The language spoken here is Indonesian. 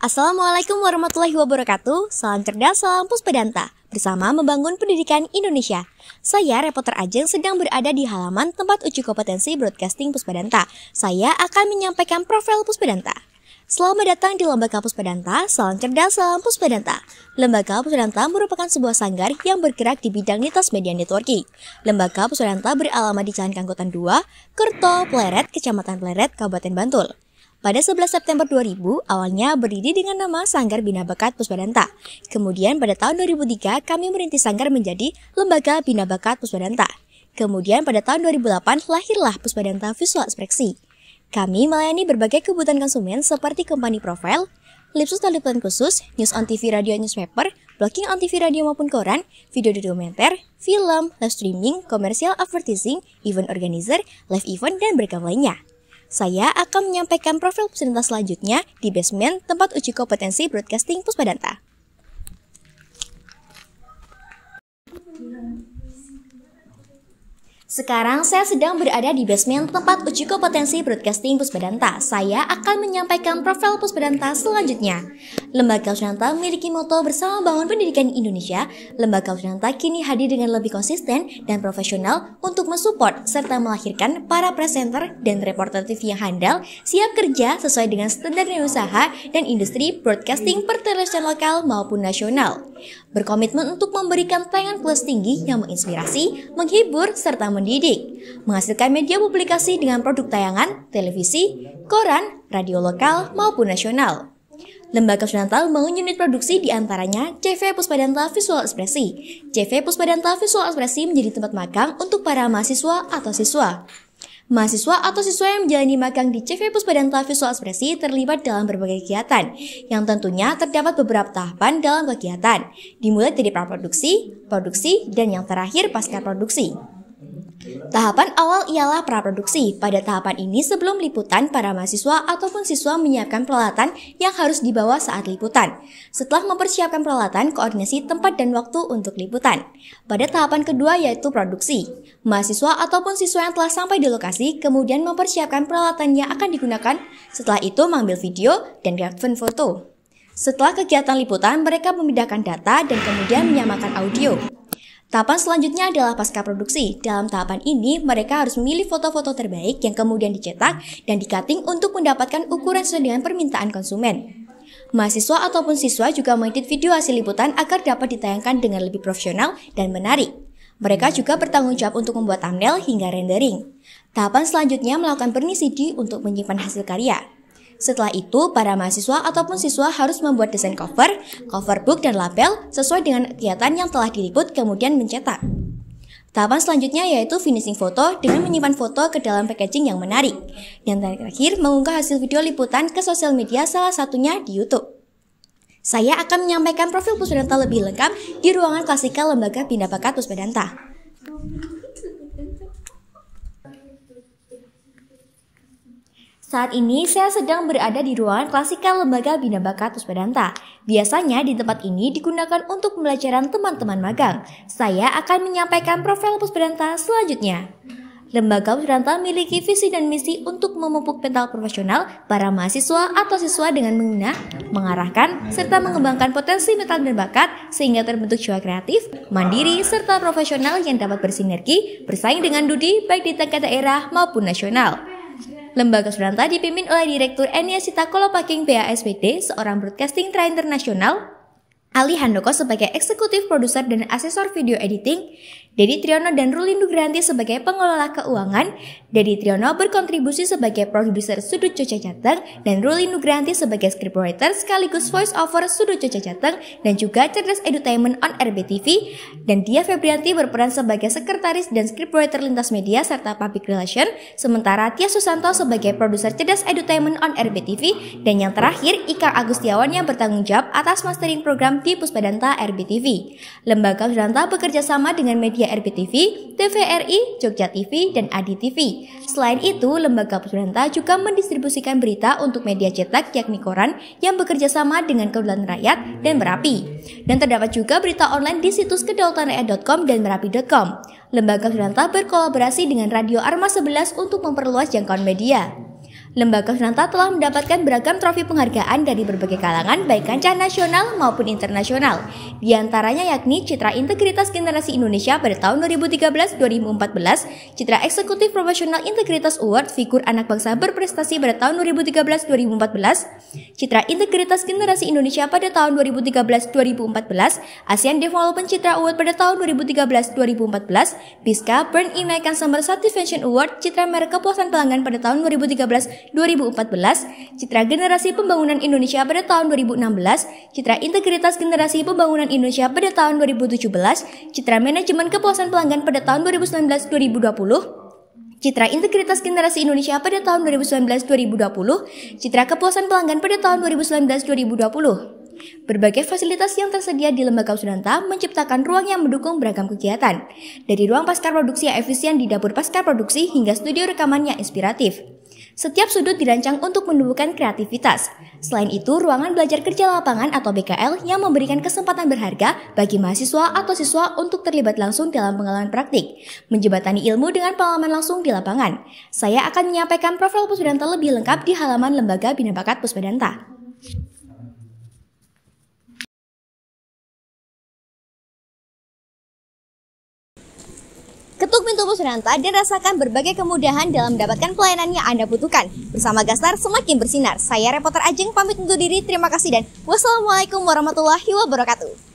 Assalamualaikum warahmatullahi wabarakatuh. Salam cerdas, salam Puspadanta. Bersama membangun pendidikan Indonesia. Saya reporter Ajeng sedang berada di halaman tempat uji kompetensi broadcasting Puspadanta. Saya akan menyampaikan profil Puspadanta. Selamat datang di Lembaga Puspadanta. Salam cerdas, salam Puspadanta. Lembaga Puspadanta merupakan sebuah sanggar yang bergerak di bidang lintas media networking. Lembaga Puspadanta beralamat di Jalan Kangkutan 2, Kerto, Pleret, Kecamatan Pleret, Kabupaten Bantul. Pada 11 September 2000, awalnya berdiri dengan nama Sanggar Bina Bakat Puspadanta. Kemudian pada tahun 2003, kami merintis Sanggar menjadi Lembaga Bina Bakat Puspadanta. Kemudian pada tahun 2008, lahirlah Puspadanta Visual Ekspresi. Kami melayani berbagai kebutuhan konsumen seperti company profile, lipsus dan liputan khusus, news on TV, radio, newspaper, blogging on TV, radio maupun koran, video dokumenter, film, live streaming, komersial advertising, event organizer, live event, dan beragam lainnya. Saya akan menyampaikan profil Puspadanta selanjutnya di basement tempat uji kompetensi broadcasting Puspadanta. Sekarang saya sedang berada di basement tempat uji kompetensi broadcasting Puspadanta. Saya akan menyampaikan profil Puspadanta selanjutnya. Lembaga Puspadanta memiliki moto bersama bangun pendidikan Indonesia. Lembaga Puspadanta kini hadir dengan lebih konsisten dan profesional untuk mensupport serta melahirkan para presenter dan reporter TV yang handal, siap kerja sesuai dengan standar usaha dan industri broadcasting pertelevisian lokal maupun nasional. Berkomitmen untuk memberikan tayangan kelas tinggi yang menginspirasi, menghibur, serta mendidik. Menghasilkan media publikasi dengan produk tayangan, televisi, koran, radio lokal, maupun nasional. Lembaga Puspadanta membangun unit produksi diantaranya CV Puspadanta Visual Ekspresi. CV Puspadanta Visual Ekspresi menjadi tempat magang untuk para mahasiswa atau siswa. Mahasiswa atau siswa yang menjalani magang di CV Puspadanta Visual Ekspresi terlibat dalam berbagai kegiatan, yang tentunya terdapat beberapa tahapan dalam kegiatan, dimulai dari praproduksi, produksi, dan yang terakhir pasca produksi. Tahapan awal ialah praproduksi. Pada tahapan ini sebelum liputan, para mahasiswa ataupun siswa menyiapkan peralatan yang harus dibawa saat liputan. Setelah mempersiapkan peralatan, koordinasi tempat dan waktu untuk liputan. Pada tahapan kedua yaitu produksi. Mahasiswa ataupun siswa yang telah sampai di lokasi kemudian mempersiapkan peralatan yang akan digunakan. Setelah itu mengambil video dan reaction foto. Setelah kegiatan liputan, mereka memindahkan data dan kemudian menyamakan audio. Tahapan selanjutnya adalah pasca produksi. Dalam tahapan ini, mereka harus memilih foto-foto terbaik yang kemudian dicetak dan di-cutting untuk mendapatkan ukuran sesuai dengan permintaan konsumen. Mahasiswa ataupun siswa juga mengedit video hasil liputan agar dapat ditayangkan dengan lebih profesional dan menarik. Mereka juga bertanggung jawab untuk membuat thumbnail hingga rendering. Tahapan selanjutnya melakukan burning CD untuk menyimpan hasil karya. Setelah itu, para mahasiswa ataupun siswa harus membuat desain cover, cover book, dan label sesuai dengan kegiatan yang telah diliput kemudian mencetak. Tahapan selanjutnya yaitu finishing foto dengan menyimpan foto ke dalam packaging yang menarik. Dan terakhir, mengunggah hasil video liputan ke sosial media, salah satunya di YouTube. Saya akan menyampaikan profil Puspadanta lebih lengkap di ruangan klasikal Lembaga Bina Bakat Puspadanta. Saat ini saya sedang berada di ruangan klasikal Lembaga Bina Bakat Puspadanta. Biasanya di tempat ini digunakan untuk pembelajaran teman-teman magang. Saya akan menyampaikan profil Puspadanta selanjutnya. Lembaga Puspadanta memiliki visi dan misi untuk memupuk mental profesional para mahasiswa atau siswa dengan mengarahkan, serta mengembangkan potensi mental dan bakat sehingga terbentuk jiwa kreatif, mandiri, serta profesional yang dapat bersinergi, bersaing dengan Dudi baik di tingkat daerah maupun nasional. Lembaga Puspadanta dipimpin oleh Direktur Enia Sita Kolopaking BASPD, seorang broadcasting trainer nasional, Ali Handoko sebagai eksekutif produser dan asesor video editing, Dedi Triyono dan Ruli Nugrahanti sebagai pengelola keuangan, Dedi Triyono berkontribusi sebagai produser Sudut Coca Jateng, dan Ruli Nugrahanti sebagai scriptwriter sekaligus voice over Sudut Coca Jateng dan juga Cerdas Edutainment on RBTV, dan Dia Febrianti berperan sebagai sekretaris dan scriptwriter lintas media serta public relation, sementara Tia Susanto sebagai produser Cerdas Edutainment on RBTV, dan yang terakhir Ika Agustiawan yang bertanggung jawab atas mastering program di Puspadanta RBTV. Lembaga Puspadanta bekerja sama dengan media RBTV, TVRI, Jogja TV, dan Adi TV. Selain itu, Lembaga Puspadanta juga mendistribusikan berita untuk media cetak yakni koran yang bekerja sama dengan Kedaulatan Rakyat dan Merapi. Dan terdapat juga berita online di situs kedaulatanrakyat.com dan merapi.com. Lembaga Puspadanta berkolaborasi dengan Radio Arma 11 untuk memperluas jangkauan media. Lembaga Sunanta telah mendapatkan beragam trofi penghargaan dari berbagai kalangan baik kancah nasional maupun internasional. Di antaranya yakni Citra Integritas Generasi Indonesia pada tahun 2013-2014, Citra Eksekutif Profesional Integritas Award Figur Anak Bangsa Berprestasi pada tahun 2013-2014, Citra Integritas Generasi Indonesia pada tahun 2013-2014, ASEAN Development Citra Award pada tahun 2013-2014, BISCA Burn in My Consumer Satisfaction Award Citra Merek Kepuasan Pelanggan pada tahun 2013-2014, Citra Generasi Pembangunan Indonesia pada tahun 2016, Citra Integritas Generasi Pembangunan Indonesia pada tahun 2017, Citra Manajemen Kepuasan Pelanggan pada tahun 2019-2020, Citra Integritas Generasi Indonesia pada tahun 2019-2020, Citra Kepuasan Pelanggan pada tahun 2019-2020. Berbagai fasilitas yang tersedia di Lembaga Sunanta menciptakan ruang yang mendukung beragam kegiatan, dari ruang pasca produksi yang efisien di dapur pasca produksi hingga studio rekaman yang inspiratif. Setiap sudut dirancang untuk menumbuhkan kreativitas. Selain itu, ruangan belajar kerja lapangan atau BKL yang memberikan kesempatan berharga bagi mahasiswa atau siswa untuk terlibat langsung dalam pengalaman praktik, menjembatani ilmu dengan pengalaman langsung di lapangan. Saya akan menyampaikan profil Pusbedanta lebih lengkap di halaman Lembaga Bina Bakat Pusbedanta. Ketuk pintu Pusbedanta dan rasakan berbagai kemudahan dalam mendapatkan pelayanan yang Anda butuhkan. Bersama Gastar semakin bersinar. Saya reporter Ajeng pamit undur diri. Terima kasih dan wassalamualaikum warahmatullahi wabarakatuh.